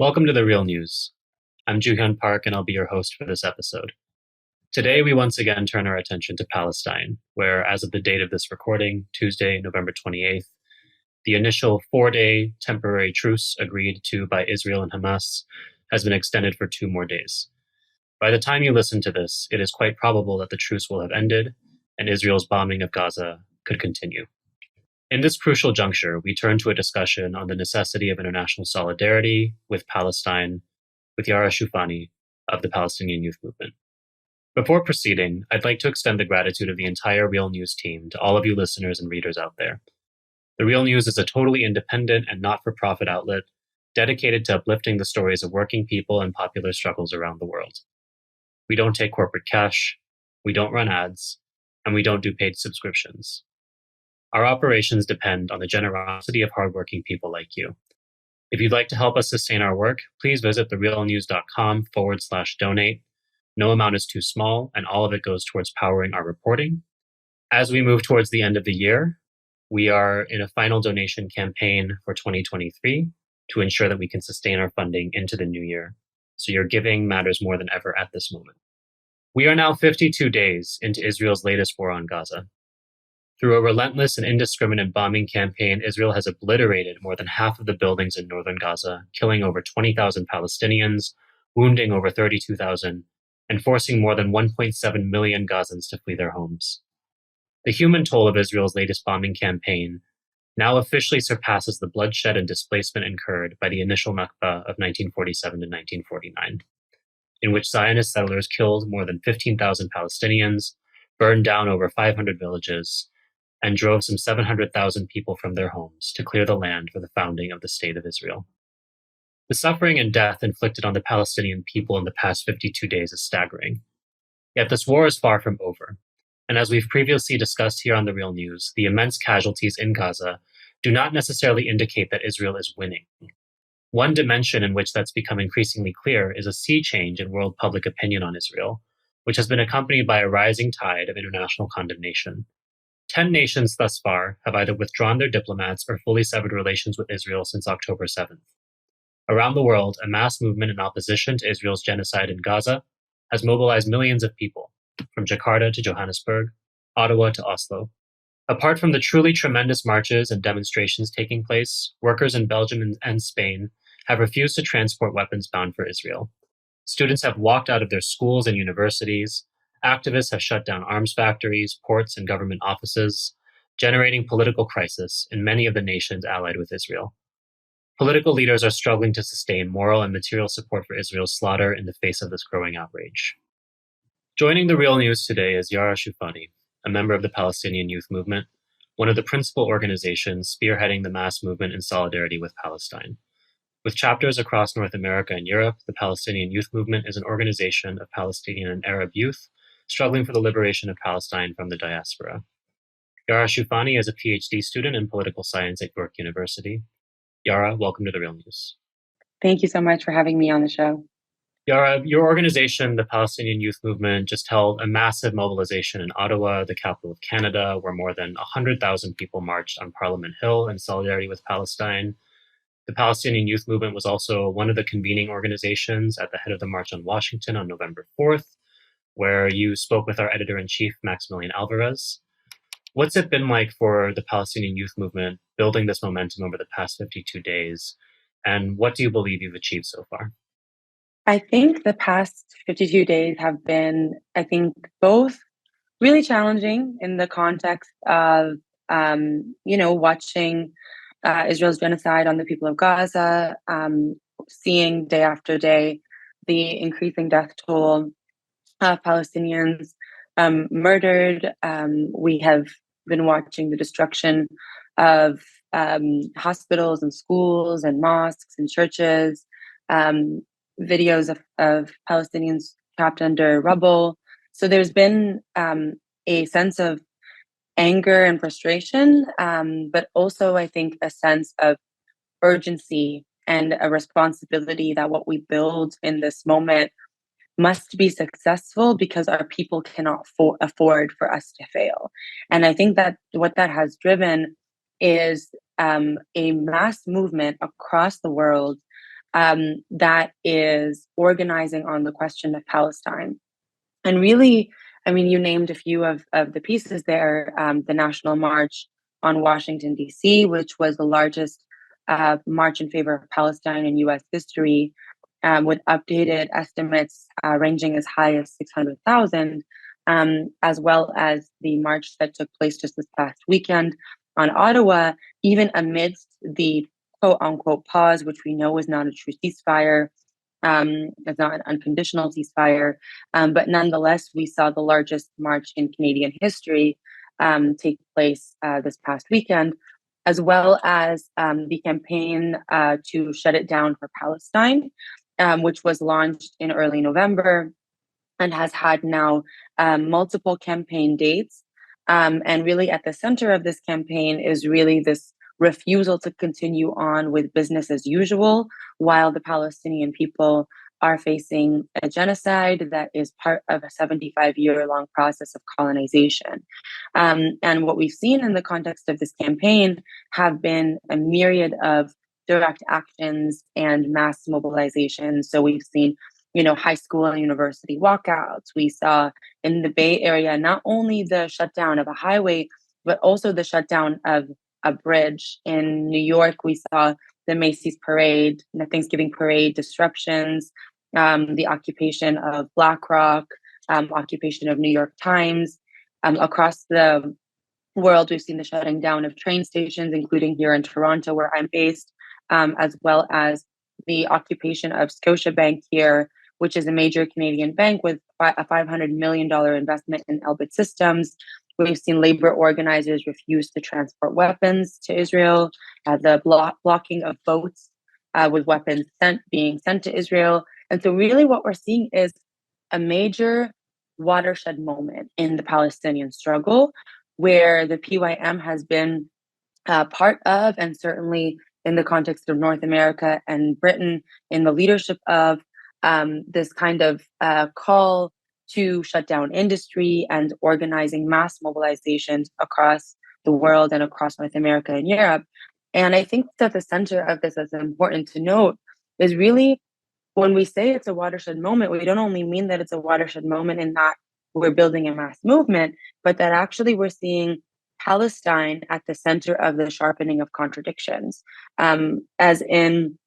Welcome to The Real News. I'm Juhyun Park, and I'll be your host for this episode. Today, we once again turn our attention to Palestine, where, as of the date of this recording, Tuesday, November 28th, the initial 4-day temporary truce agreed to by Israel and Hamas has been extended for 2 more days. By the time you listen to this, it is quite probable that the truce will have ended and Israel's bombing of Gaza could continue. In this crucial juncture, we turn to a discussion on the necessity of international solidarity with Palestine with Yara Shoufani of the Palestinian Youth Movement. Before proceeding, I'd like to extend the gratitude of the entire Real News team to all of you listeners and readers out there. The Real News is a totally independent and not-for-profit outlet dedicated to uplifting the stories of working people and popular struggles around the world. We don't take corporate cash, we don't run ads, and we don't do paid subscriptions. Our operations depend on the generosity of hardworking people like you. If you'd like to help us sustain our work, please visit therealnews.com/donate. No amount is too small, and all of it goes towards powering our reporting. As we move towards the end of the year, we are in a final donation campaign for 2023 to ensure that we can sustain our funding into the new year. So your giving matters more than ever at this moment. We are now 52 days into Israel's latest war on Gaza. Through a relentless and indiscriminate bombing campaign, Israel has obliterated more than half of the buildings in northern Gaza, killing over 20,000 Palestinians, wounding over 32,000, and forcing more than 1.7 million Gazans to flee their homes. The human toll of Israel's latest bombing campaign now officially surpasses the bloodshed and displacement incurred by the initial Nakba of 1947 to 1949, in which Zionist settlers killed more than 15,000 Palestinians, burned down over 500 villages, and drove some 700,000 people from their homes to clear the land for the founding of the State of Israel. The suffering and death inflicted on the Palestinian people in the past 52 days is staggering. Yet this war is far from over. And as we've previously discussed here on The Real News, the immense casualties in Gaza do not necessarily indicate that Israel is winning. One dimension in which that's become increasingly clear is a sea change in world public opinion on Israel, which has been accompanied by a rising tide of international condemnation. 10 nations thus far have either withdrawn their diplomats or fully severed relations with Israel since October 7th. Around the world, a mass movement in opposition to Israel's genocide in Gaza has mobilized millions of people, from Jakarta to Johannesburg, Ottawa to Oslo. Apart from the truly tremendous marches and demonstrations taking place, workers in Belgium and Spain have refused to transport weapons bound for Israel. Students have walked out of their schools and universities. Activists have shut down arms factories, ports, and government offices, generating political crisis in many of the nations allied with Israel. Political leaders are struggling to sustain moral and material support for Israel's slaughter in the face of this growing outrage. Joining The Real News today is Yara Shoufani, a member of the Palestinian Youth Movement, one of the principal organizations spearheading the mass movement in solidarity with Palestine. With chapters across North America and Europe, the Palestinian Youth Movement is an organization of Palestinian and Arab youth struggling for the liberation of Palestine from the diaspora. Yara Shoufani is a PhD student in political science at York University. Yara, welcome to The Real News. Thank you so much for having me on the show. Yara, your organization, the Palestinian Youth Movement, just held a massive mobilization in Ottawa, the capital of Canada, where more than 100,000 people marched on Parliament Hill in solidarity with Palestine. The Palestinian Youth Movement was also one of the convening organizations at the head of the March on Washington on November 4th, where you spoke with our editor-in-chief, Maximilian Alvarez. What's it been like for the Palestinian Youth Movement building this momentum over the past 52 days? And what do you believe you've achieved so far? I think the past 52 days have been, both really challenging in the context of, watching Israel's genocide on the people of Gaza, seeing day after day the increasing death toll of Palestinians murdered. We have been watching the destruction of hospitals and schools and mosques and churches, videos of Palestinians trapped under rubble. So there's been a sense of anger and frustration, but also I think a sense of urgency and a responsibility that what we build in this moment must be successful because our people cannot afford for us to fail. And I think that what that has driven is a mass movement across the world that is organizing on the question of Palestine. And really, I mean, you named a few of the pieces there. The National March on Washington, D.C., which was the largest march in favor of Palestine in U.S. history, with updated estimates ranging as high as 600,000, as well as the march that took place just this past weekend on Ottawa, even amidst the quote unquote pause, which we know is not a true ceasefire. It's not an unconditional ceasefire, but nonetheless, we saw the largest march in Canadian history take place this past weekend, as well as the campaign to shut it down for Palestine, which was launched in early November and has had now multiple campaign dates. And really, at the center of this campaign is really this refusal to continue on with business as usual while the Palestinian people are facing a genocide that is part of a 75-year-long process of colonization. And what we've seen in the context of this campaign have been a myriad of direct actions and mass mobilization. So we've seen high school and university walkouts. We saw in the Bay Area not only the shutdown of a highway, but also the shutdown of a bridge. In New York, we saw the Macy's parade, the Thanksgiving parade disruptions, the occupation of BlackRock, occupation of New York Times. Across the world, we've seen the shutting down of train stations, including here in Toronto, where I'm based, as well as the occupation of Scotiabank here, which is a major Canadian bank with a $500 million investment in Elbit Systems. We've seen labor organizers refuse to transport weapons to Israel, the blocking of boats with weapons being sent to Israel. And so really what we're seeing is a major watershed moment in the Palestinian struggle, where the PYM has been part of, and certainly in the context of North America and Britain, in the leadership of this kind of call to shut down industry and organizing mass mobilizations across the world and across North America and Europe. And I think that the center of this, is important to note, is really when we say it's a watershed moment, we don't only mean that it's a watershed moment in that we're building a mass movement, but that actually we're seeing Palestine at the center of the sharpening of contradictions. As in,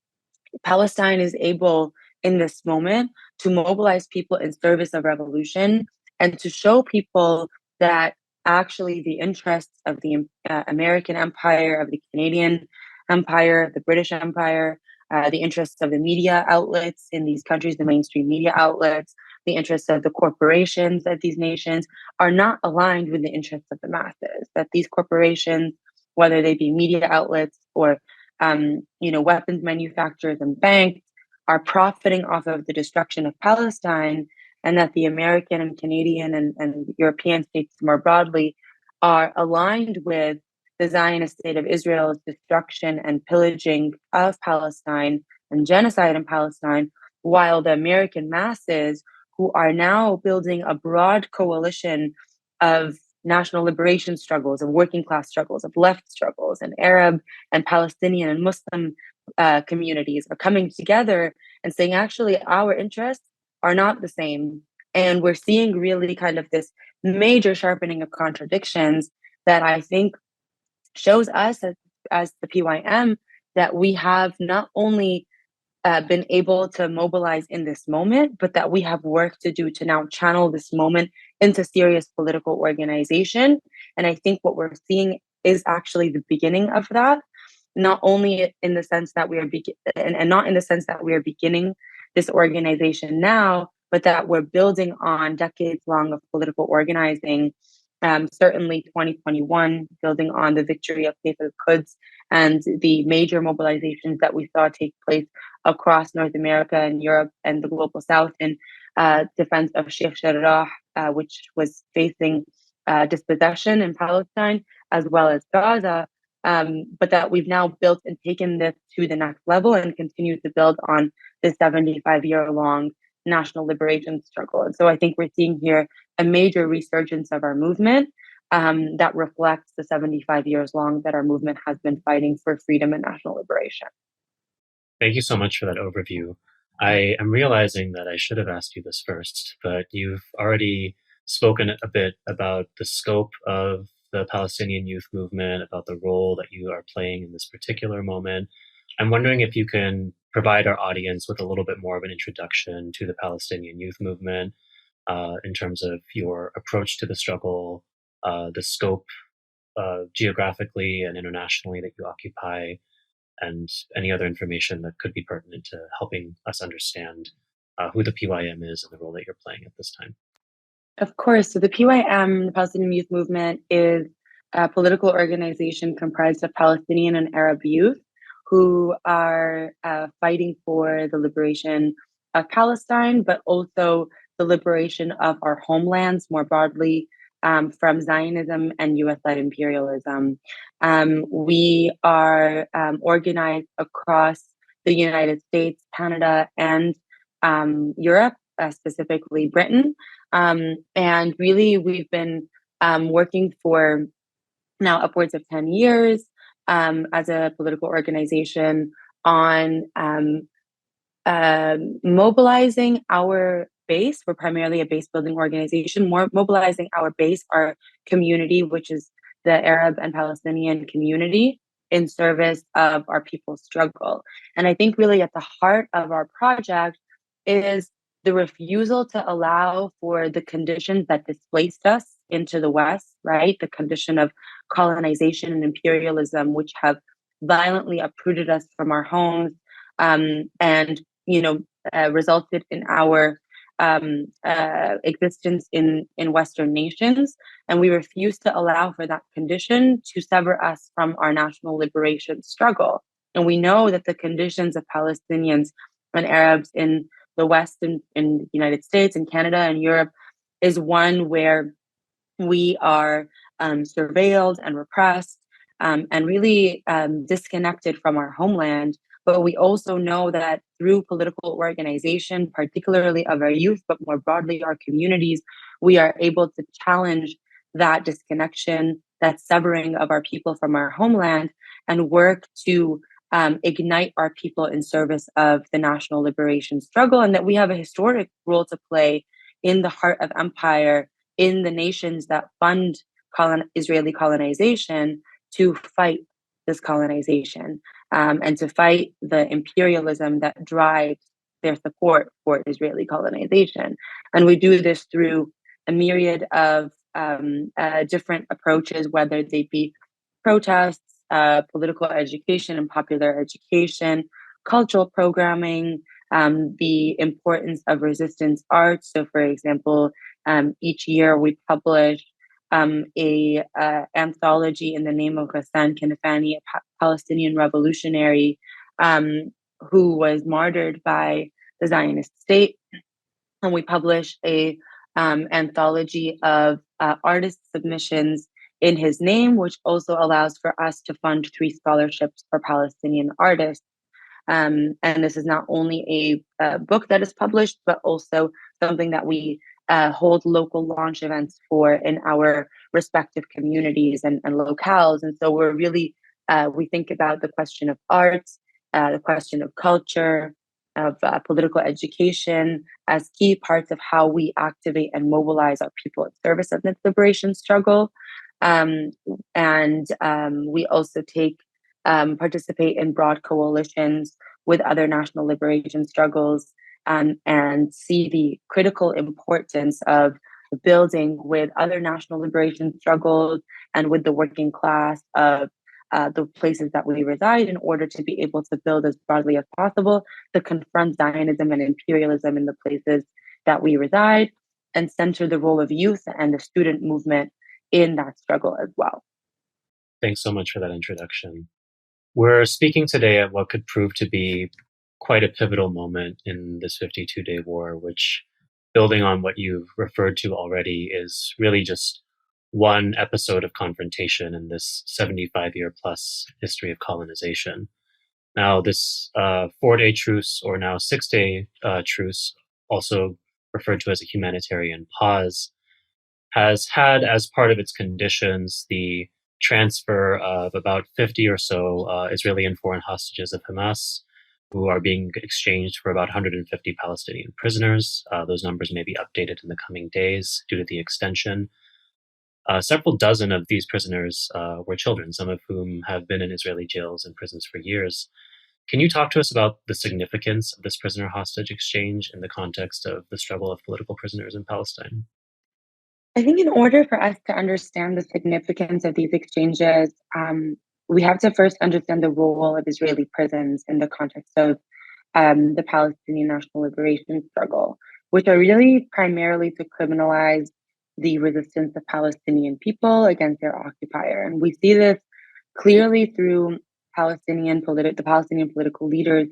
Palestine is able in this moment to mobilize people in service of revolution and to show people that actually the interests of the American empire, of the Canadian empire, the British empire, the interests of the media outlets in these countries, the mainstream media outlets, the interests of the corporations of these nations are not aligned with the interests of the masses. That these corporations, whether they be media outlets or weapons manufacturers and banks, are profiting off of the destruction of Palestine, and that the American and Canadian and European states more broadly are aligned with the Zionist state of Israel's destruction and pillaging of Palestine and genocide in Palestine, while the American masses, who are now building a broad coalition of national liberation struggles, of working class struggles, of left struggles, and Arab and Palestinian and Muslim communities are coming together and saying, actually, our interests are not the same. And we're seeing really kind of this major sharpening of contradictions that I think shows us as the PYM that we have not only been able to mobilize in this moment, but that we have work to do to now channel this moment into serious political organization. And I think what we're seeing is actually the beginning of that, not only in the sense that we are and not in the sense that we are beginning this organization now, but that we're building on decades long of political organizing. Certainly 2021, building on the victory of Saif al-Quds and the major mobilizations that we saw take place across North America and Europe and the global South in defense of Sheikh Jarrah, which was facing dispossession in Palestine, as well as Gaza, but that we've now built and taken this to the next level and continue to build on this 75-year-long national liberation struggle. And so I think we're seeing here a major resurgence of our movement that reflects the 75 years long that our movement has been fighting for freedom and national liberation. Thank you so much for that overview. I am realizing that I should have asked you this first, but you've already spoken a bit about the scope of the Palestinian Youth Movement, about the role that you are playing in this particular moment. I'm wondering if you can provide our audience with a little bit more of an introduction to the Palestinian Youth Movement in terms of your approach to the struggle, the scope geographically and internationally that you occupy, and any other information that could be pertinent to helping us understand who the PYM is and the role that you're playing at this time. Of course. So the PYM, the Palestinian Youth Movement, is a political organization comprised of Palestinian and Arab youth who are fighting for the liberation of Palestine, but also the liberation of our homelands more broadly from Zionism and US-led imperialism. We are organized across the United States, Canada, and Europe, specifically Britain. And really, we've been working for now upwards of 10 years as a political organization on mobilizing our base. We're primarily a base building organization, more mobilizing our base, our community, which is the Arab and Palestinian community, in service of our people's struggle. And I think really at the heart of our project is the refusal to allow for the conditions that displaced us into the West, right? The condition of colonization and imperialism, which have violently uprooted us from our homes, and resulted in our existence in Western nations. And we refuse to allow for that condition to sever us from our national liberation struggle. And we know that the conditions of Palestinians and Arabs in the West, in the United States and Canada and Europe, is one where we are surveilled and repressed, and really disconnected from our homeland. But we also know that through political organization, particularly of our youth, but more broadly our communities, we are able to challenge that disconnection, that severing of our people from our homeland, and work to ignite our people in service of the national liberation struggle, and that we have a historic role to play in the heart of empire, in the nations that fund Israeli colonization, to fight this colonization, and to fight the imperialism that drives their support for Israeli colonization. And we do this through a myriad of different approaches, whether they be protests, political education and popular education, cultural programming, the importance of resistance art. So, for example, each year we publish a anthology in the name of Ghassan Kanafani, a Palestinian revolutionary who was martyred by the Zionist state. And we publish a anthology of artist submissions in his name, which also allows for us to fund 3 scholarships for Palestinian artists. And this is not only a book that is published, but also something that we hold local launch events for in our respective communities and locales. And so we're really, we think about the question of art, the question of culture, of political education as key parts of how we activate and mobilize our people in service of the liberation struggle. And we also participate in broad coalitions with other national liberation struggles, and see the critical importance of building with other national liberation struggles and with the working class of the places that we reside, in order to be able to build as broadly as possible to confront Zionism and imperialism in the places that we reside, and center the role of youth and the student movement in that struggle as well. Thanks so much for that introduction. We're speaking today at what could prove to be quite a pivotal moment in this 52-day war, which, building on what you've referred to already, is really just one episode of confrontation in this 75-year plus history of colonization. Now, this 4-day truce, or now 6-day truce, also referred to as a humanitarian pause, has had as part of its conditions the transfer of about 50 or so Israeli and foreign hostages of Hamas, who are being exchanged for about 150 Palestinian prisoners. Those numbers may be updated in the coming days due to the extension. Several dozen of these prisoners were children, some of whom have been in Israeli jails and prisons for years. Can you talk to us about the significance of this prisoner hostage exchange in the context of the struggle of political prisoners in Palestine? I think in order for us to understand the significance of these exchanges, we have to first understand the role of Israeli prisons in the context of the Palestinian national liberation struggle, which are really primarily to criminalize the resistance of Palestinian people against their occupier. And we see this clearly through the Palestinian political leaders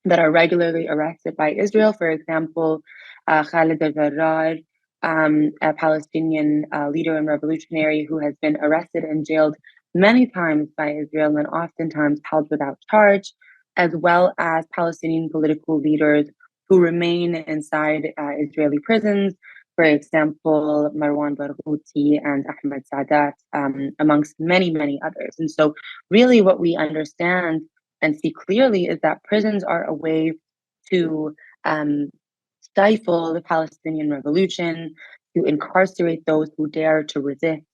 that are regularly arrested by Israel. For example, Khalid al-Jarrar, a Palestinian leader and revolutionary who has been arrested and jailed many times by Israel and oftentimes held without charge, as well as Palestinian political leaders who remain inside Israeli prisons. For example, Marwan Barghouti and Ahmed Sadat, amongst many, many others. And so, really, what we understand and see clearly is that prisons are a way to stifle the Palestinian revolution, to incarcerate those who dare to resist.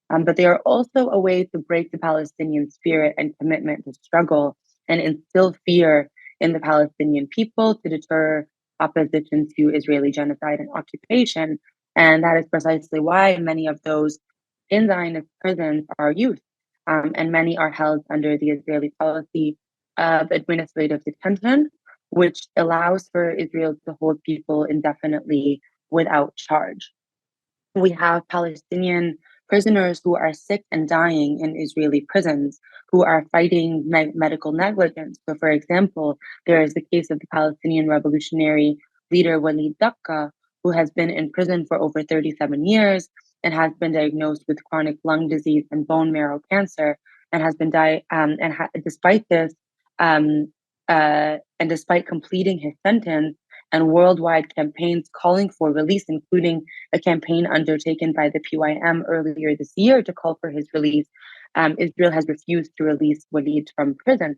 But they are also a way to break the Palestinian spirit and commitment to struggle and instill fear in the Palestinian people to deter opposition to Israeli genocide and occupation. And that is precisely why many of those in Zionist prisons are youth, and many are held under the Israeli policy of administrative detention, which allows for Israel to hold people indefinitely without charge. We have Palestinian prisoners who are sick and dying in Israeli prisons who are fighting medical negligence. So, for example, there is the case of the Palestinian revolutionary leader Walid Dakka, who has been in prison for over 37 years and has been diagnosed with chronic lung disease and bone marrow cancer, and has been despite this, and despite completing his sentence and worldwide campaigns calling for release, including a campaign undertaken by the PYM earlier this year to call for his release, Israel has refused to release Walid from prison.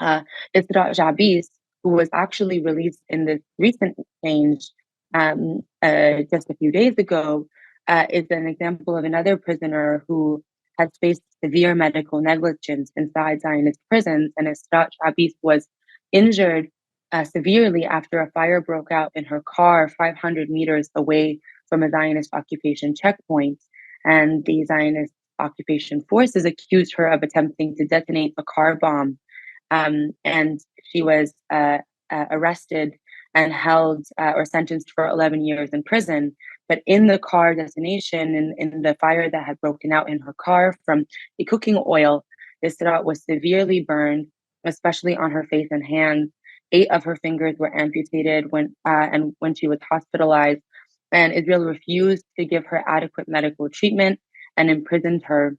Isra Jabis, who was actually released in this recent exchange just a few days ago, is an example of another prisoner who has faced severe medical negligence inside Zionist prisons. And Isra Jabis was injured severely after a fire broke out in her car 500 meters away from a Zionist occupation checkpoint. And the Zionist occupation forces accused her of attempting to detonate a car bomb. And she was arrested and held or sentenced for 11 years in prison. But in the car detonation, in the fire that had broken out in her car from the cooking oil, Isra was severely burned, especially on her face and hands. 8 of her fingers were amputated when she was hospitalized. And Israel refused to give her adequate medical treatment and imprisoned her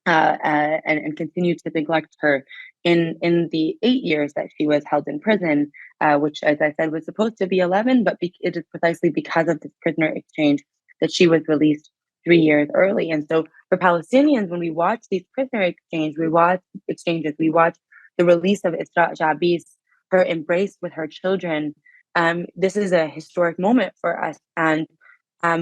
and continued to neglect her in the 8 years that she was held in prison, which, as I said, was supposed to be 11, but it is precisely because of this prisoner exchange that she was released 3 years early. And so, for Palestinians, when we watch these prisoner exchanges, we watch the release of Isra Jabis, her embrace with her children. This is a historic moment for us, and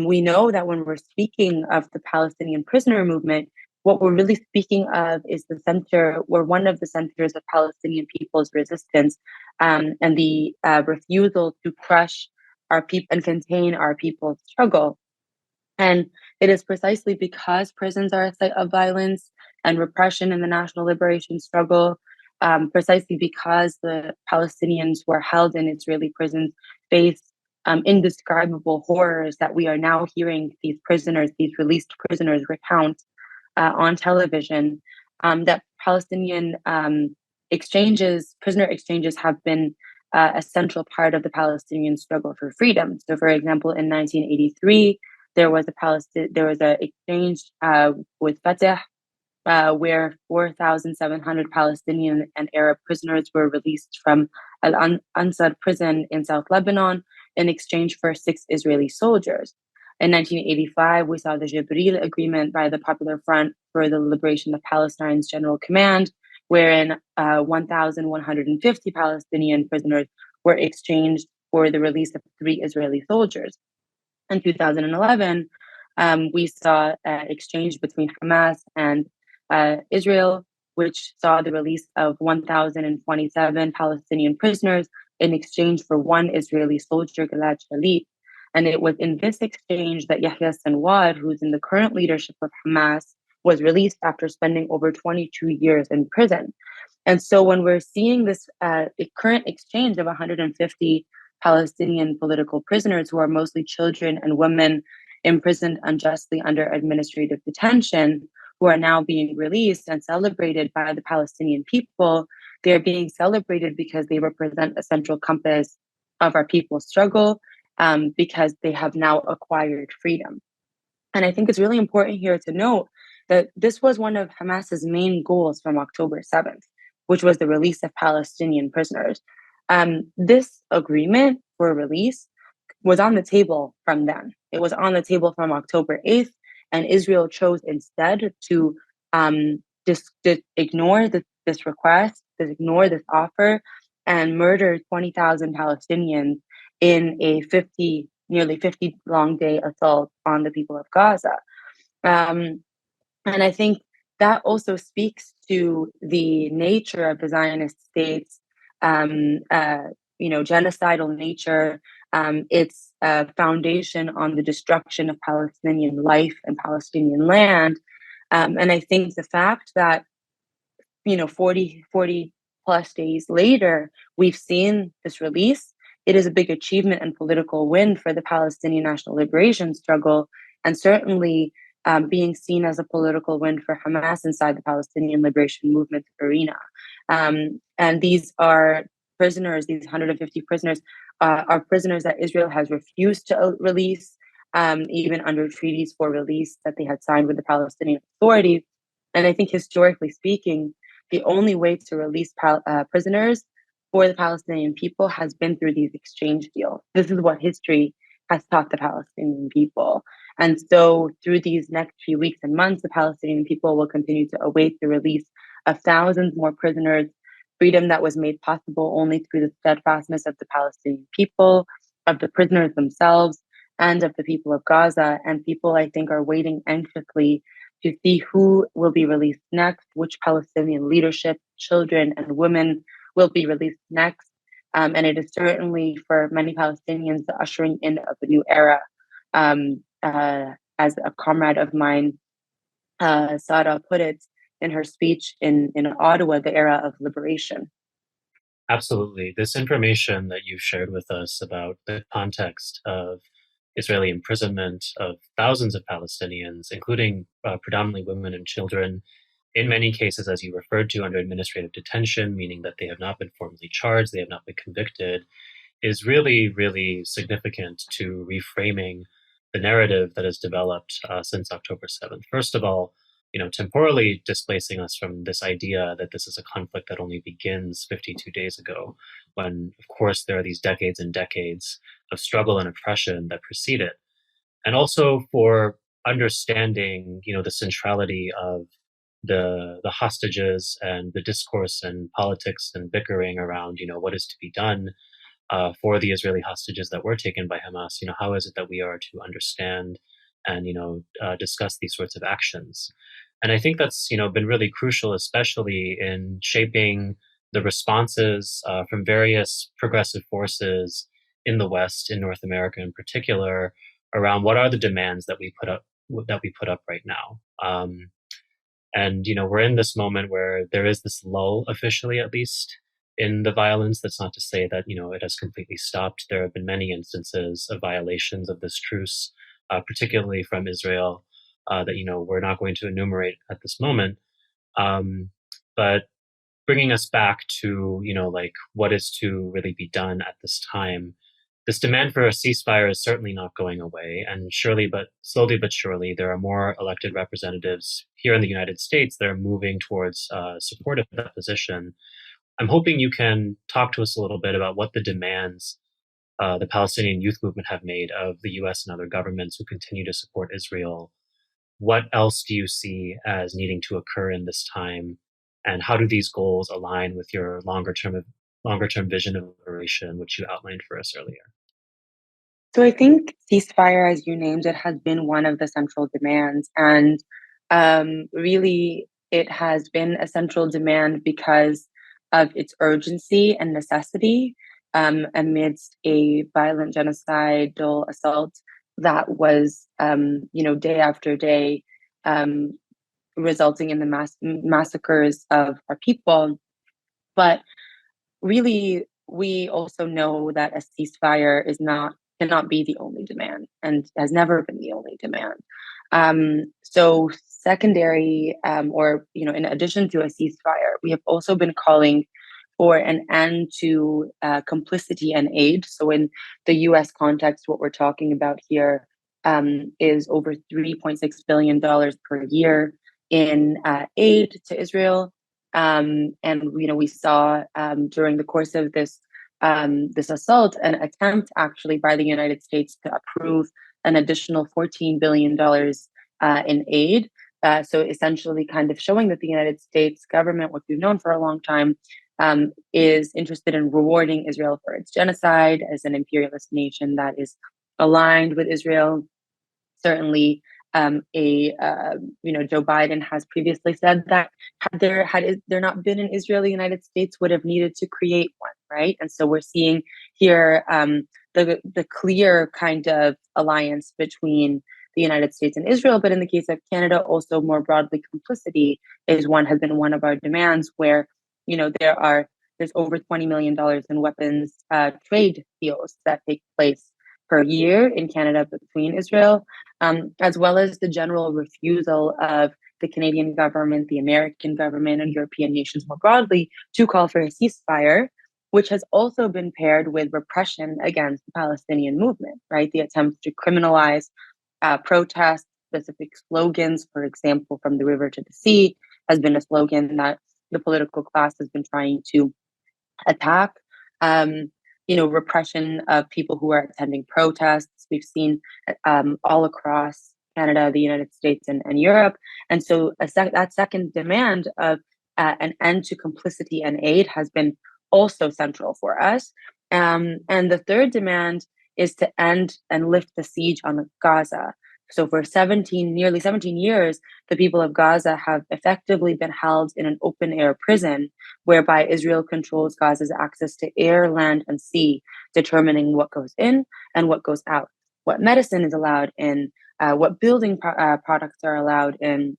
we know that when we're speaking of the Palestinian prisoner movement, what we're really speaking of is the center, or one of the centers of Palestinian people's resistance, and the refusal to crush our people and contain our people's struggle. And it is precisely because prisons are a site of violence and repression in the national liberation struggle, precisely because the Palestinians who are held in Israeli prisons face indescribable horrors that we are now hearing these released prisoners recount on television, that Palestinian prisoner exchanges have been a central part of the Palestinian struggle for freedom. So, for example, in 1983, there was an exchange with Fatah, where 4,700 Palestinian and Arab prisoners were released from Al-Ansar prison in South Lebanon in exchange for 6 Israeli soldiers. In 1985, we saw the Jibril Agreement by the Popular Front for the Liberation of Palestine's General Command, wherein 1,150 Palestinian prisoners were exchanged for the release of 3 Israeli soldiers. In 2011, we saw exchange between Hamas and Israel, which saw the release of 1,027 Palestinian prisoners in exchange for 1 Israeli soldier, Gilad Shalit. And it was in this exchange that Yahya Sinwar, who's in the current leadership of Hamas, was released after spending over 22 years in prison. And so when we're seeing this current exchange of 150 Palestinian political prisoners, who are mostly children and women imprisoned unjustly under administrative detention, who are now being released and celebrated by the Palestinian people, they're being celebrated because they represent a central compass of our people's struggle, because they have now acquired freedom. And I think it's really important here to note that this was one of Hamas's main goals from October 7th, which was the release of Palestinian prisoners. This agreement for release was on the table from then. It was on the table from October 8th, and Israel chose instead to just ignore this request, to ignore this offer, and murder 20,000 Palestinians in a nearly 50 long day assault on the people of Gaza. And I think that also speaks to the nature of the Zionist state's, genocidal nature, its foundation on the destruction of Palestinian life and Palestinian land. And I think the fact that, 40 plus days later, we've seen this release, it is a big achievement and political win for the Palestinian national liberation struggle, and certainly being seen as a political win for Hamas inside the Palestinian liberation movement arena. And these are prisoners, these 150 prisoners, are prisoners that Israel has refused to release, even under treaties for release that they had signed with the Palestinian Authority. And I think historically speaking, the only way to release prisoners for the Palestinian people has been through these exchange deals. This is what history has taught the Palestinian people. And so through these next few weeks and months, the Palestinian people will continue to await the release of thousands more prisoners, freedom that was made possible only through the steadfastness of the Palestinian people, of the prisoners themselves, and of the people of Gaza. And people, I think, are waiting anxiously to see who will be released next, which Palestinian leadership, children and women will be released next. And it is certainly for many Palestinians the ushering in of a new era. As a comrade of mine, Sarah, put it in her speech in Ottawa, the era of liberation. Absolutely. This information that you've shared with us about the context of Israeli imprisonment of thousands of Palestinians, including predominantly women and children, in many cases, as you referred to, under administrative detention, meaning that they have not been formally charged, they have not been convicted, is really, really significant to reframing the narrative that has developed since October 7th. First of all, temporally displacing us from this idea that this is a conflict that only begins 52 days ago, when, of course, there are these decades and decades of struggle and oppression that precede it. And also for understanding, the centrality of the hostages and the discourse and politics and bickering around, what is to be done for the Israeli hostages that were taken by Hamas. How is it that we are to understand and discuss these sorts of actions? And I think that's been really crucial, especially in shaping the responses from various progressive forces in the West, in North America in particular, around what are the demands that we put up right now. And we're in this moment where there is this lull, officially at least, in the violence. That's not to say that it has completely stopped. There have been many instances of violations of this truce, particularly from Israel, that we're not going to enumerate at this moment. But bringing us back to like what is to really be done at this time. This demand for a ceasefire is certainly not going away, and slowly but surely, there are more elected representatives here in the United States that are moving towards support of that position. I'm hoping you can talk to us a little bit about what the demands the Palestinian Youth Movement have made of the U.S. and other governments who continue to support Israel. What else do you see as needing to occur in this time And how do these goals align with your longer term vision of liberation, which you outlined for us earlier? So I think ceasefire, as you named it, has been one of the central demands. And really, it has been a central demand because of its urgency and necessity amidst a violent genocidal assault that was, day after day, um, resulting in the massacres of our people. But really, we also know that a ceasefire cannot be the only demand and has never been the only demand. So secondary, or in addition to a ceasefire, we have also been calling for an end to complicity and aid. So in the U.S. context, what we're talking about here is over $3.6 billion per year in aid to Israel. And we saw during the course of this assault an attempt actually by the United States to approve an additional $14 billion in aid. So essentially, kind of showing that the United States government, what we've known for a long time, is interested in rewarding Israel for its genocide as an imperialist nation that is aligned with Israel. Certainly, Joe Biden has previously said that had there not been an Israel, the United States would have needed to create one, right? And so we're seeing here the clear kind of alliance between the United States and Israel. But in the case of Canada, also more broadly, complicity has been one of our demands. Where there's over $20 million in weapons trade deals that take place per year in Canada between Israel, as well as the general refusal of the Canadian government, the American government, and European nations more broadly to call for a ceasefire, which has also been paired with repression against the Palestinian movement, right? The attempt to criminalize protests, specific slogans, for example, from the river to the sea, has been a slogan that the political class has been trying to attack. Repression of people who are attending protests. We've seen all across Canada, the United States, and Europe. And so that second demand of an end to complicity and aid has been also central for us. And the third demand is to end and lift the siege on Gaza. So for nearly 17 years, the people of Gaza have effectively been held in an open air prison whereby Israel controls Gaza's access to air, land, and sea, determining what goes in and what goes out, what medicine is allowed in, what building products are allowed in,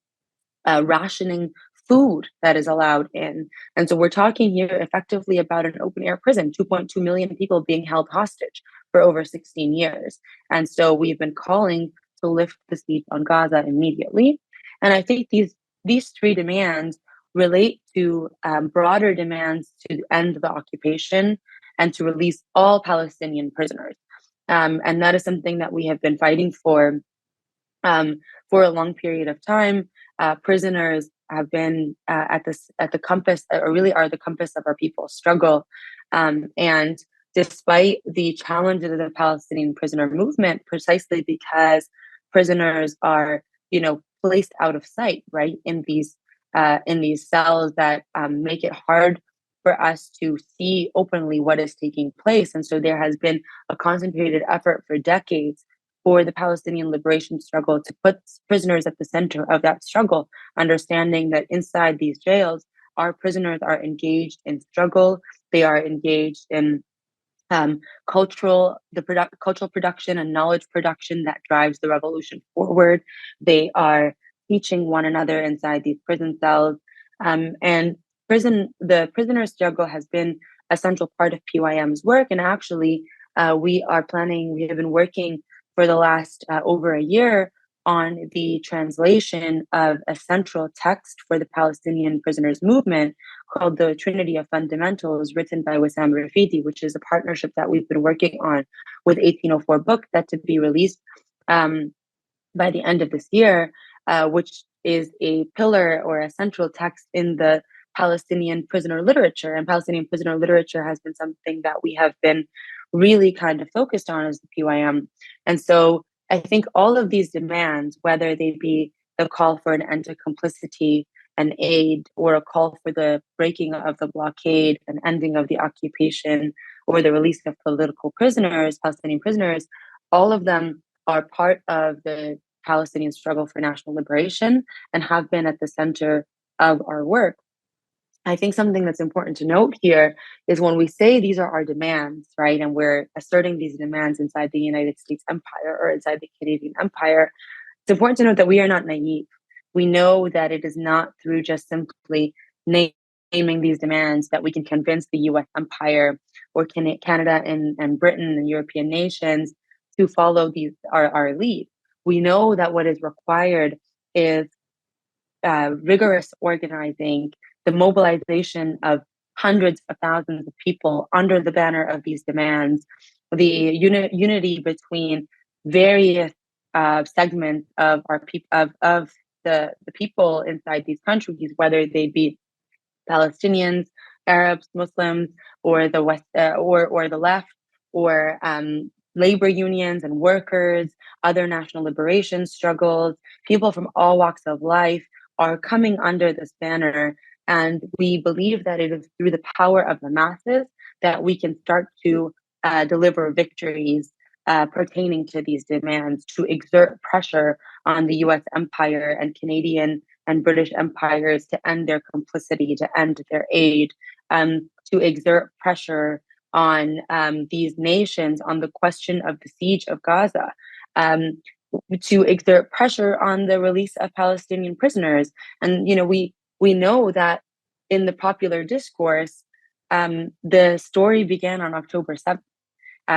rationing food that is allowed in. And so we're talking here effectively about an open air prison, 2.2 million people being held hostage for over 16 years. And so we've been calling to lift the siege on Gaza immediately. And I think these three demands relate to broader demands to end the occupation and to release all Palestinian prisoners. And that is something that we have been fighting for a long period of time. Prisoners have been at the compass, or really are the compass of our people's struggle. And despite the challenges of the Palestinian prisoner movement, precisely because prisoners are, placed out of sight, right, in these cells that make it hard for us to see openly what is taking place. And so there has been a concentrated effort for decades for the Palestinian liberation struggle to put prisoners at the center of that struggle, understanding that inside these jails, our prisoners are engaged in struggle. They are engaged in cultural production and knowledge production that drives the revolution forward. They are teaching one another inside these prison cells, and the prisoner struggle has been a central part of PYM's work. And actually, we have been working for the last over a year on the translation of a central text for the Palestinian prisoners movement called The Trinity of Fundamentals, written by Wissam Rafidi, which is a partnership that we've been working on with 1804 Book, that to be released by the end of this year, which is a pillar or a central text in the Palestinian prisoner literature. And Palestinian prisoner literature has been something that we have been really kind of focused on as the PYM. And so I think all of these demands, whether they be the call for an end to complicity and aid, or a call for the breaking of the blockade and ending of the occupation, or the release of political prisoners, Palestinian prisoners, all of them are part of the Palestinian struggle for national liberation and have been at the center of our work. I think something that's important to note here is when we say these are our demands, right, and we're asserting these demands inside the United States empire or inside the Canadian empire, it's important to note that we are not naive. We know that it is not through just simply naming these demands that we can convince the US empire or Canada and Britain and European nations to follow our lead. We know that what is required is rigorous organizing, the mobilization of hundreds of thousands of people under the banner of these demands, the unity between various segments of our of the people inside these countries, whether they be Palestinians, Arabs, Muslims, or the West, or the left, or labor unions and workers, other national liberation struggles, people from all walks of life are coming under this banner. And we believe that it is through the power of the masses that we can start to deliver victories pertaining to these demands, to exert pressure on the US empire and Canadian and British empires to end their complicity, to end their aid, to exert pressure on these nations on the question of the siege of Gaza, to exert pressure on the release of Palestinian prisoners. And we know that in the popular discourse, the story began on October 7th.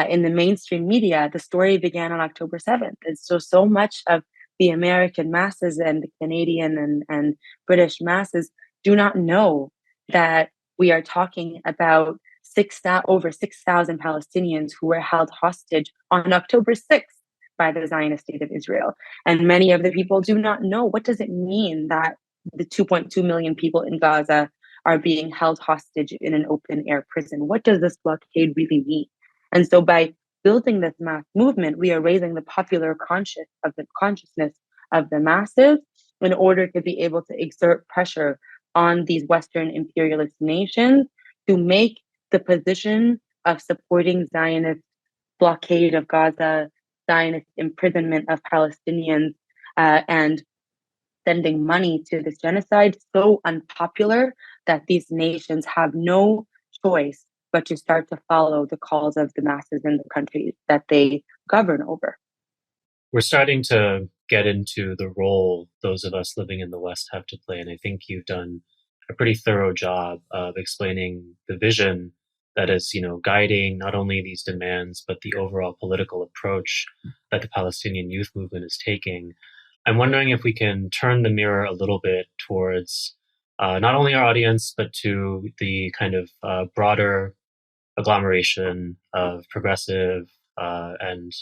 In the mainstream media, the story began on October 7th. And so much of the American masses and the Canadian and British masses do not know that we are talking about over 6,000 Palestinians who were held hostage on October 6th by the Zionist state of Israel. And many of the people do not know, what does it mean that the 2.2 million people in Gaza are being held hostage in an open air prison? What does this blockade really mean? And so by building this mass movement, we are raising the popular consciousness of the masses in order to be able to exert pressure on these Western imperialist nations to make the position of supporting Zionist blockade of Gaza, Zionist imprisonment of Palestinians, and sending money to this genocide so unpopular that these nations have no choice but to start to follow the calls of the masses in the countries that they govern over. We're starting to get into the role those of us living in the West have to play, and I think you've done a pretty thorough job of explaining the vision that is, guiding not only these demands, but the overall political approach that the Palestinian Youth Movement is taking. I'm wondering if we can turn the mirror a little bit towards not only our audience, but to the kind of broader agglomeration of progressive and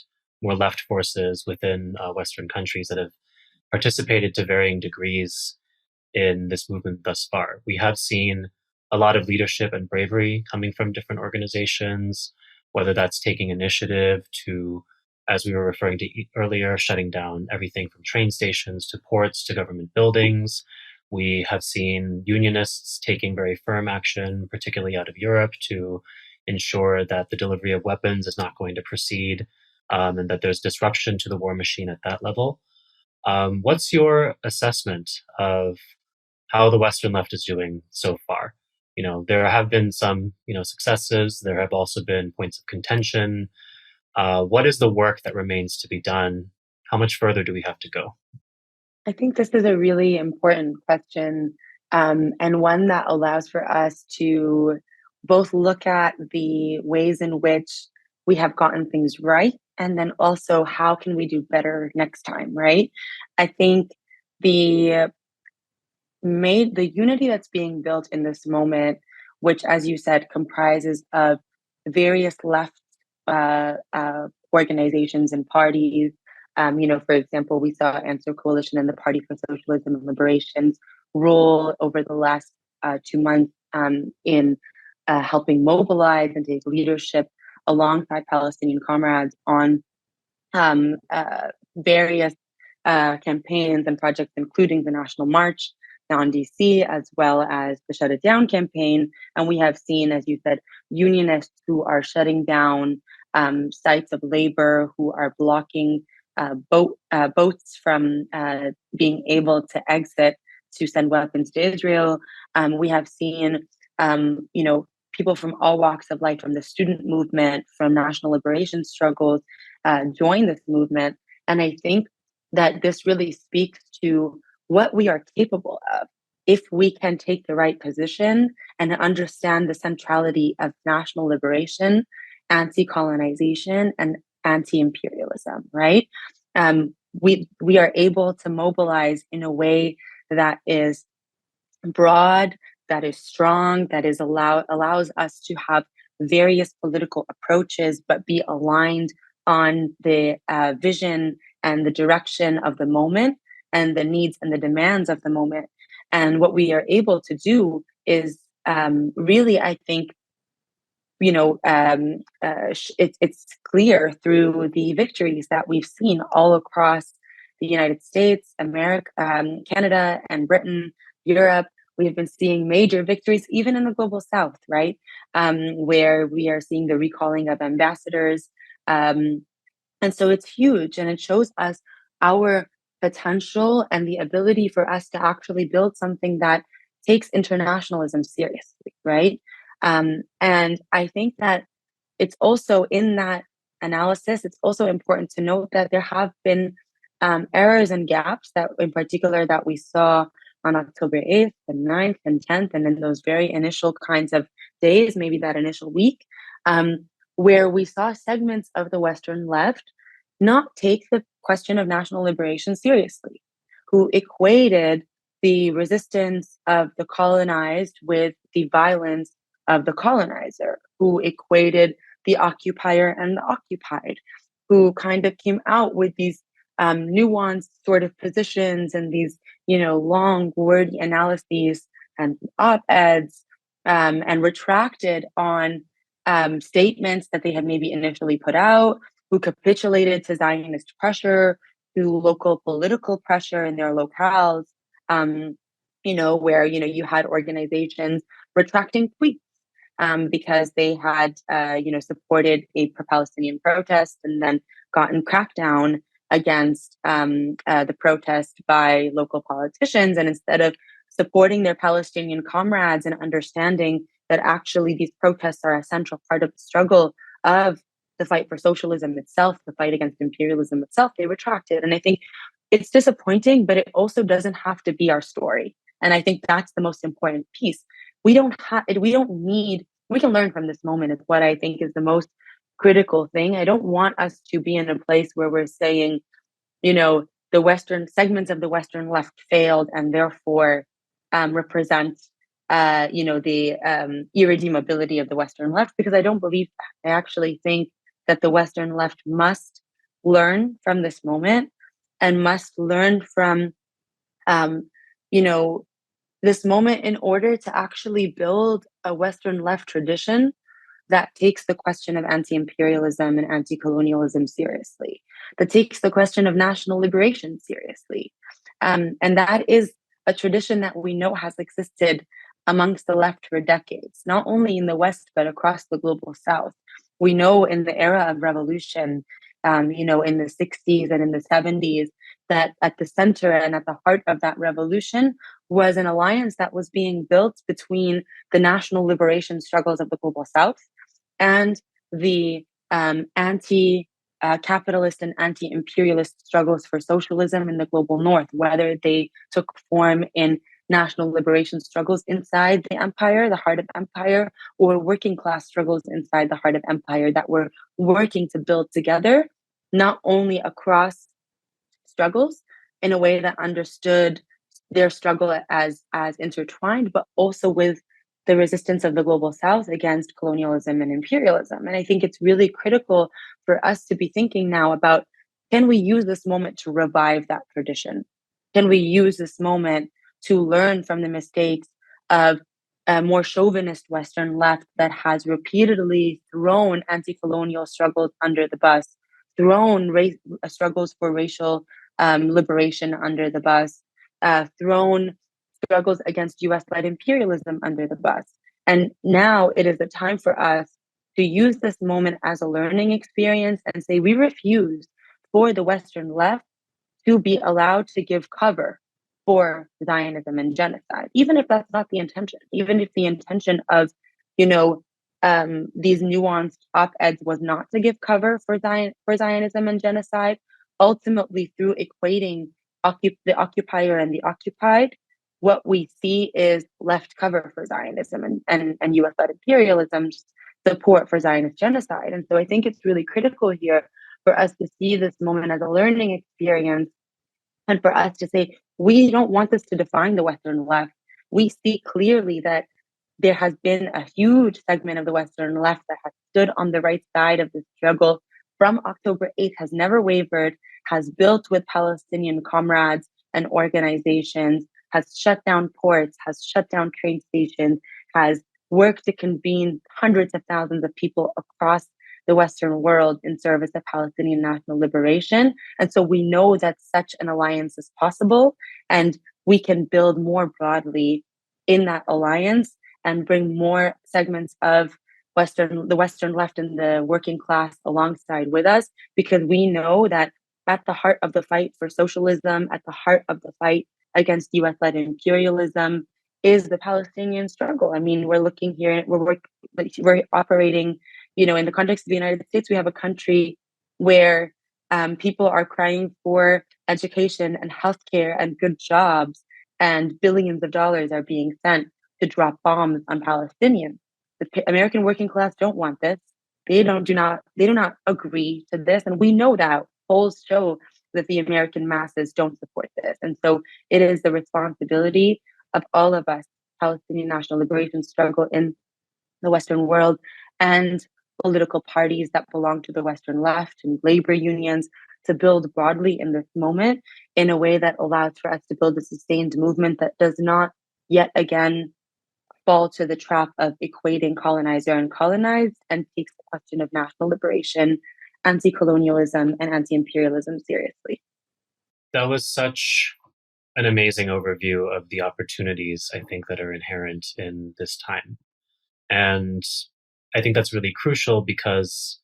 more left forces within Western countries that have participated to varying degrees in this movement thus far. We have seen a lot of leadership and bravery coming from different organizations, whether that's taking initiative to, as we were referring to earlier, shutting down everything from train stations to ports to government buildings. We have seen unionists taking very firm action, particularly out of Europe, to ensure that the delivery of weapons is not going to proceed, and that there's disruption to the war machine at that level. What's your assessment of how the Western left is doing so far? There have been some, successes. There have also been points of contention. What is the work that remains to be done? How much further do we have to go? I think this is a really important question, and one that allows for us to both look at the ways in which we have gotten things right, and then also how can we do better next time, right? I think the the unity that's being built in this moment, which, as you said, comprises of various left organizations and parties. For example, we saw Answer Coalition and the Party for Socialism and Liberation's role over the last 2 months in helping mobilize and take leadership alongside Palestinian comrades on various campaigns and projects, including the National March now in DC, as well as the Shut It Down campaign. And we have seen, as you said, unionists who are shutting down sites of labor, who are blocking boats from being able to exit to send weapons to Israel. We have seen, people from all walks of life, from the student movement, from national liberation struggles, join this movement. And I think that this really speaks to what we are capable of if we can take the right position and understand the centrality of national liberation, anti-colonization, and anti-imperialism, right? We are able to mobilize in a way that is broad, that is strong, that is allows us to have various political approaches, but be aligned on the vision and the direction of the moment and the needs and the demands of the moment. And what we are able to do is really, I think, it's clear through the victories that we've seen all across the United States, America, Canada, and Britain, Europe. We have been seeing major victories, even in the global South, right? Where we are seeing the recalling of ambassadors. And so it's huge, and it shows us our potential and the ability for us to actually build something that takes internationalism seriously, right? And I think that it's also in that analysis, it's also important to note that there have been errors and gaps that, in particular, that we saw on October 8th and 9th and 10th, and in those very initial kinds of days, maybe that initial week, where we saw segments of the Western left not take the question of national liberation seriously, who equated the resistance of the colonized with the violence of the colonizer, who equated the occupier and the occupied, who kind of came out with these nuanced sort of positions and these, long wordy analyses and op-eds, and retracted on statements that they had maybe initially put out, who capitulated to Zionist pressure, to local political pressure in their locales, where, you had organizations retracting tweets because they had, supported a pro-Palestinian protest and then gotten crackdown against the protest by local politicians. And instead of supporting their Palestinian comrades and understanding that actually these protests are a central part of the struggle of the fight for socialism itself, the fight against imperialism itself, they retracted. And I think it's disappointing, but it also doesn't have to be our story. And I think that's the most important piece. We don't need, we can learn from this moment, is what I think is the most critical thing. I don't want us to be in a place where we're saying, the Western segments of the Western left failed and therefore represent, the irredeemability of the Western left, because I don't believe that. I actually think that the Western left must learn from this moment and must learn from, this moment in order to actually build a Western left tradition that takes the question of anti-imperialism and anti-colonialism seriously, that takes the question of national liberation seriously. And that is a tradition that we know has existed amongst the left for decades, not only in the West, but across the global South. We know in the era of revolution, in the 60s and in the 70s, that at the center and at the heart of that revolution was an alliance that was being built between the national liberation struggles of the global South and the anti-capitalist and anti-imperialist struggles for socialism in the global North, whether they took form in national liberation struggles inside the empire, the heart of empire, or working class struggles inside the heart of empire that were working to build together, not only across struggles in a way that understood their struggle as intertwined, but also with the resistance of the global South against colonialism and imperialism. And I think it's really critical for us to be thinking now about, can we use this moment to revive that tradition? Can we use this moment to learn from the mistakes of a more chauvinist Western left that has repeatedly thrown anti-colonial struggles under the bus, thrown struggles for racial liberation under the bus, thrown struggles against US-led imperialism under the bus. And now it is a time for us to use this moment as a learning experience and say we refuse for the Western left to be allowed to give cover for Zionism and genocide, even if that's not the intention, even if the intention of, you know, these nuanced op-eds was not to give cover for Zionism and genocide. Ultimately, through equating the occupier and the occupied, what we see is left cover for Zionism and US-led imperialism's support for Zionist genocide. And so I think it's really critical here for us to see this moment as a learning experience and for us to say, we don't want this to define the Western left. We see clearly that there has been a huge segment of the Western left that has stood on the right side of this struggle from October 8th, has never wavered, has built with Palestinian comrades and organizations, has shut down ports, has shut down train stations, has worked to convene hundreds of thousands of people across the Western world in service of Palestinian national liberation. And so we know that such an alliance is possible, and we can build more broadly in that alliance and bring more segments of the Western left and the working class alongside with us, because we know that at the heart of the fight for socialism, at the heart of the fight against US-led imperialism, is the Palestinian struggle. I mean, we're looking here, we're operating, you know, in the context of the United States. We have a country where people are crying for education and healthcare and good jobs, and billions of dollars are being sent to drop bombs on Palestinians. The American working class don't want this. They do not agree to this, and we know that. Polls show that the American masses don't support this, and so it is the responsibility of all of us, Palestinian national liberation struggle in the Western world, and political parties that belong to the Western left and labor unions, to build broadly in this moment in a way that allows for us to build a sustained movement that does not yet again fall to the trap of equating colonizer and colonized, and takes the question of national liberation, anti-colonialism, and anti-imperialism seriously. That was such an amazing overview of the opportunities, I think, that are inherent in this time. And I think that's really crucial because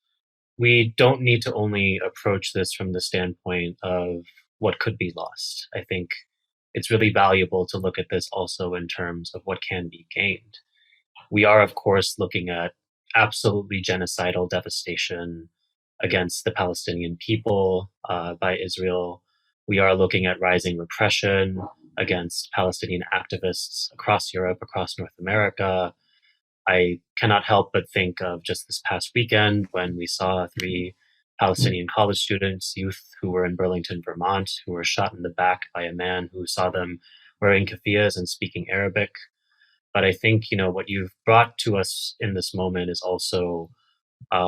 we don't need to only approach this from the standpoint of what could be lost. I think it's really valuable to look at this also in terms of what can be gained. We are, of course, looking at absolutely genocidal devastation against the Palestinian people by Israel. We are looking at rising repression against Palestinian activists across Europe, across North America. I cannot help but think of just this past weekend when we saw 3 Palestinian college students, youth who were in Burlington, Vermont, who were shot in the back by a man who saw them wearing keffiyehs and speaking Arabic. But I think, you know, what you've brought to us in this moment is also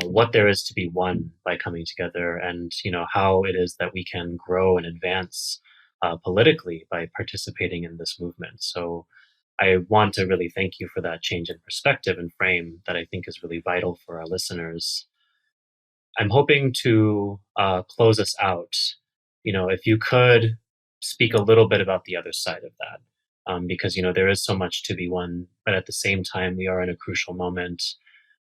what there is to be won by coming together, and, you know, how it is that we can grow and advance politically by participating in this movement. So I want to really thank you for that change in perspective and frame that I think is really vital for our listeners. I'm hoping to close us out. You know, if you could speak a little bit about the other side of that, because, you know, there is so much to be won, but at the same time, we are in a crucial moment.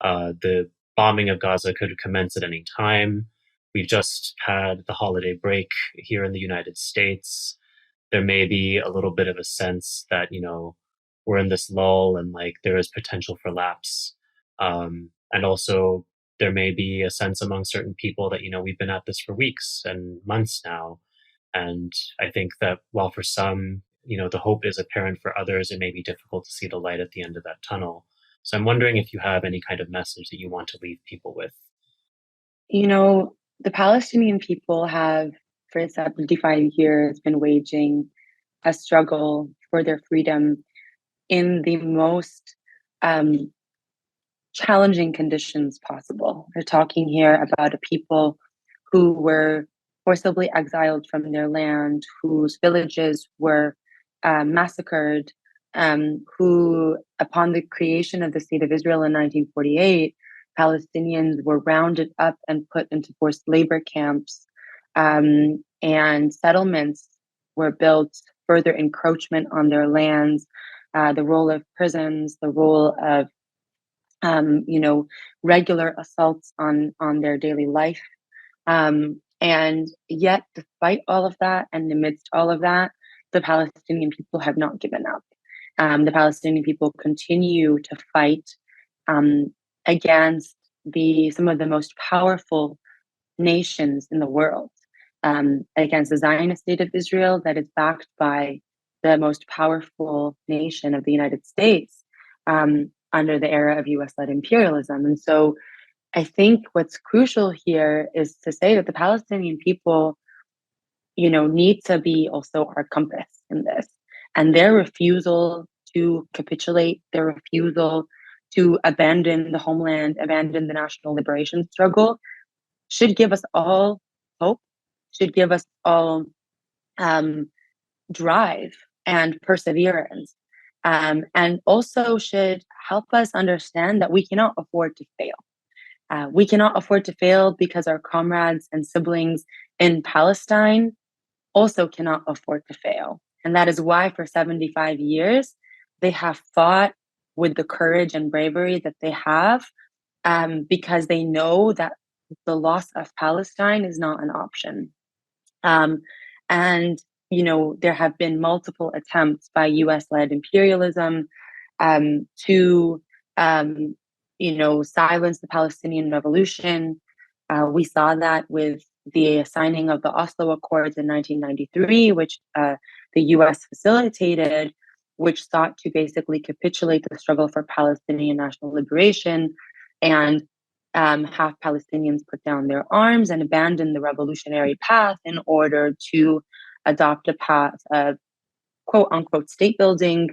The bombing of Gaza could commence at any time. We've just had the holiday break here in the United States. There may be a little bit of a sense that, you know, we're in this lull and like there is potential for lapse. And also there may be a sense among certain people that, you know, we've been at this for weeks and months now. And I think that while for some, you know, the hope is apparent, for others, it may be difficult to see the light at the end of that tunnel. So I'm wondering if you have any kind of message that you want to leave people with. You know, the Palestinian people have, for 75 years, been waging a struggle for their freedom in the most challenging conditions possible. We're talking here about a people who were forcibly exiled from their land, whose villages were massacred, who, upon the creation of the State of Israel in 1948, Palestinians were rounded up and put into forced labor camps, and settlements were built further encroachment on their lands, the role of prisons, the role of regular assaults on their daily life. And yet, despite all of that, and amidst all of that, the Palestinian people have not given up. The Palestinian people continue to fight against some of the most powerful nations in the world, against the Zionist state of Israel that is backed by the most powerful nation of the United States under the era of US-led imperialism. And so I think what's crucial here is to say that the Palestinian people, need to be also our compass in this. And their refusal to capitulate, their refusal to abandon the homeland, abandon the national liberation struggle, should give us all hope, should give us all drive and perseverance, and also should help us understand that we cannot afford to fail. We cannot afford to fail because our comrades and siblings in Palestine also cannot afford to fail. And that is why for 75 years, they have fought with the courage and bravery that they have, because they know that the loss of Palestine is not an option. And, there have been multiple attempts by US-led imperialism to, silence the Palestinian revolution. We saw that with the signing of the Oslo Accords in 1993, which the US facilitated, which sought to basically capitulate the struggle for Palestinian national liberation and have Palestinians put down their arms and abandon the revolutionary path in order to adopt a path of quote unquote state building,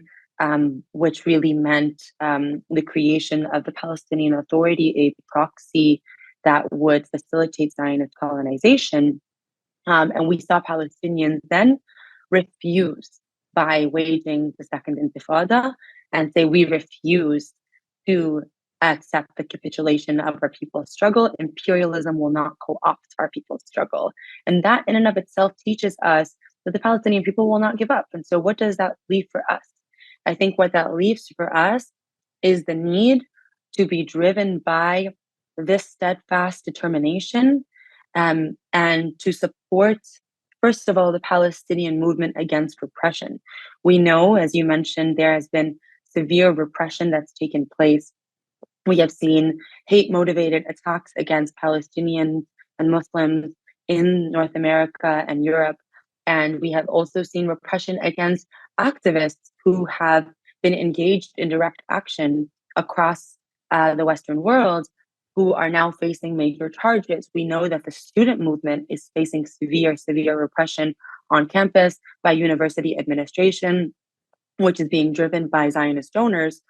which really meant the creation of the Palestinian Authority, a proxy that would facilitate Zionist colonization. And we saw Palestinians then refuse by waging the Second Intifada and say, we refuse to accept the capitulation of our people's struggle. Imperialism will not co-opt our people's struggle. And that in and of itself teaches us that the Palestinian people will not give up. And so what does that leave for us? I think what that leaves for us is the need to be driven by this steadfast determination, and to support, first of all, the Palestinian movement against repression. We know, as you mentioned, there has been severe repression that's taken place. We have seen hate-motivated attacks against Palestinians and Muslims in North America and Europe. And we have also seen repression against activists who have been engaged in direct action across the Western world, who are now facing major charges. We know that the student movement is facing severe repression on campus by university administration, which is being driven by Zionist donors.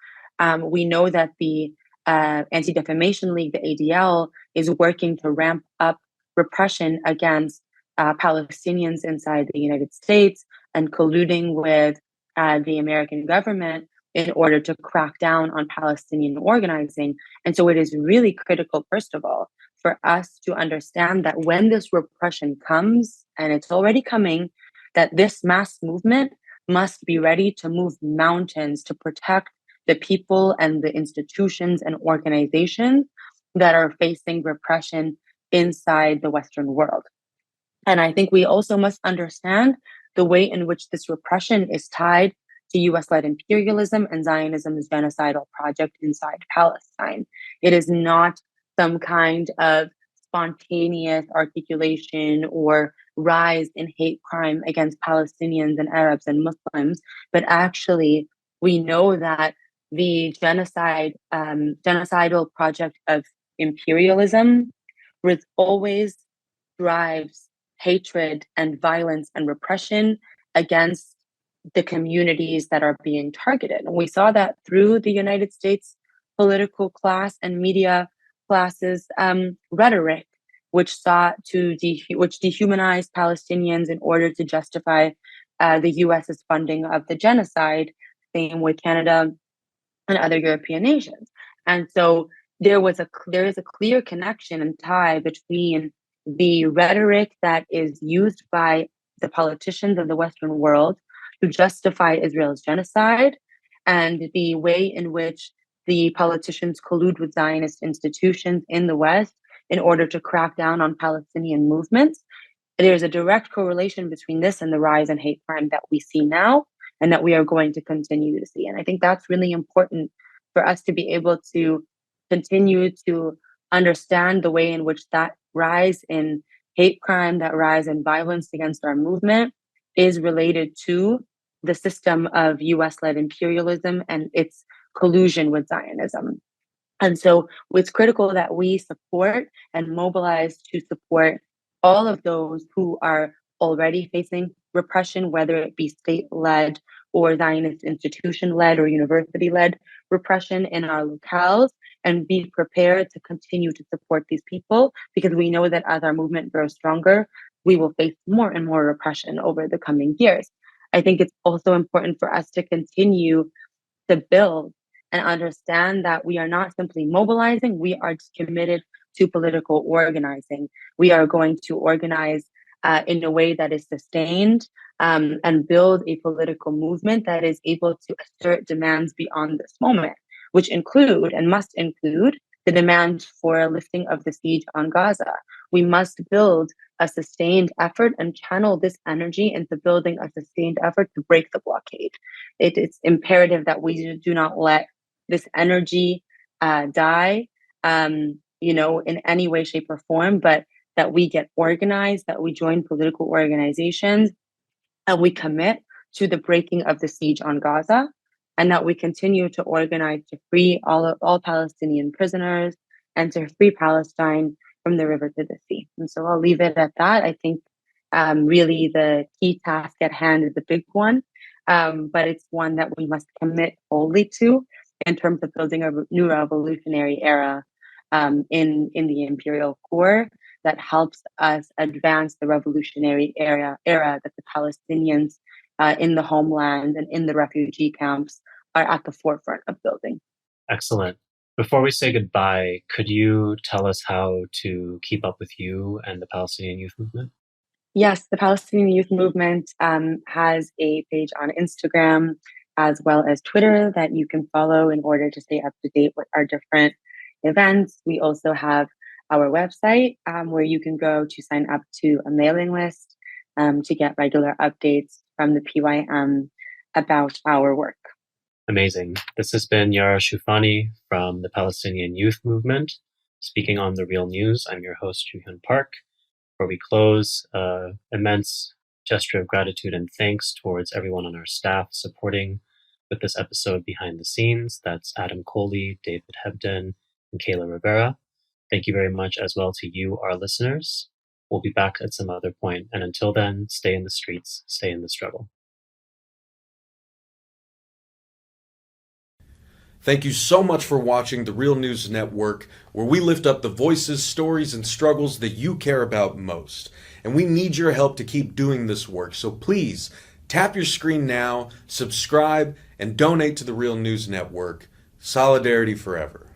We know that the Anti-Defamation League, the ADL, is working to ramp up repression against Palestinians inside the United States and colluding with the American government in order to crack down on Palestinian organizing. And so it is really critical, first of all, for us to understand that when this repression comes, and it's already coming, that this mass movement must be ready to move mountains to protect the people and the institutions and organizations that are facing repression inside the Western world. And I think we also must understand the way in which this repression is tied to US-led imperialism and Zionism's genocidal project inside Palestine. It is not some kind of spontaneous articulation or rise in hate crime against Palestinians and Arabs and Muslims, but actually we know that the genocidal project of imperialism always drives hatred and violence and repression against the communities that are being targeted. And we saw that through the United States political class and media classes rhetoric, which sought to which dehumanized Palestinians in order to justify the US's funding of the genocide, same with Canada and other European nations. And so there is a clear connection and tie between the rhetoric that is used by the politicians of the Western world to justify Israel's genocide, and the way in which the politicians collude with Zionist institutions in the West in order to crack down on Palestinian movements. There's a direct correlation between this and the rise in hate crime that we see now and that we are going to continue to see. And I think that's really important for us to be able to continue to understand the way in which that rise in hate crime, that rise in violence against our movement is related to the system of US-led imperialism and its collusion with Zionism. And so it's critical that we support and mobilize to support all of those who are already facing repression, whether it be state-led or Zionist institution-led or university-led repression in our locales, and be prepared to continue to support these people, because we know that as our movement grows stronger, we will face more and more repression over the coming years. I think it's also important for us to continue to build and understand that we are not simply mobilizing, we are committed to political organizing. We are going to organize in a way that is sustained and build a political movement that is able to assert demands beyond this moment, which include and must include the demand for a lifting of the siege on Gaza. We must build a sustained effort and channel this energy into building a sustained effort to break the blockade. It's imperative that we do not let this energy die, in any way, shape, or form, but that we get organized, that we join political organizations, and we commit to the breaking of the siege on Gaza, and that we continue to organize to free all Palestinian prisoners and to free Palestine from the river to the sea. And so I'll leave it at that. I think really the key task at hand is a big one, but it's one that we must commit wholly to in terms of building a new revolutionary era in the imperial core that helps us advance the revolutionary era that the Palestinians in the homeland and in the refugee camps are at the forefront of building. Excellent. Before we say goodbye, could you tell us how to keep up with you and the Palestinian Youth Movement? Yes, the Palestinian Youth Movement has a page on Instagram as well as Twitter that you can follow in order to stay up to date with our different events. We also have our website where you can go to sign up to a mailing list to get regular updates from the PYM about our work. Amazing. This has been Yara Shoufani from the Palestinian Youth Movement, speaking on The Real News. I'm your host, Juhyun Park. Before we close, immense gesture of gratitude and thanks towards everyone on our staff supporting with this episode behind the scenes. That's Adam Coley, David Hebden, and Kayla Rivera. Thank you very much as well to you, our listeners. We'll be back at some other point. And until then, stay in the streets, stay in the struggle. Thank you so much for watching The Real News Network, where we lift up the voices, stories, and struggles that you care about most. And we need your help to keep doing this work, so please tap your screen now, subscribe, and donate to The Real News Network. Solidarity forever.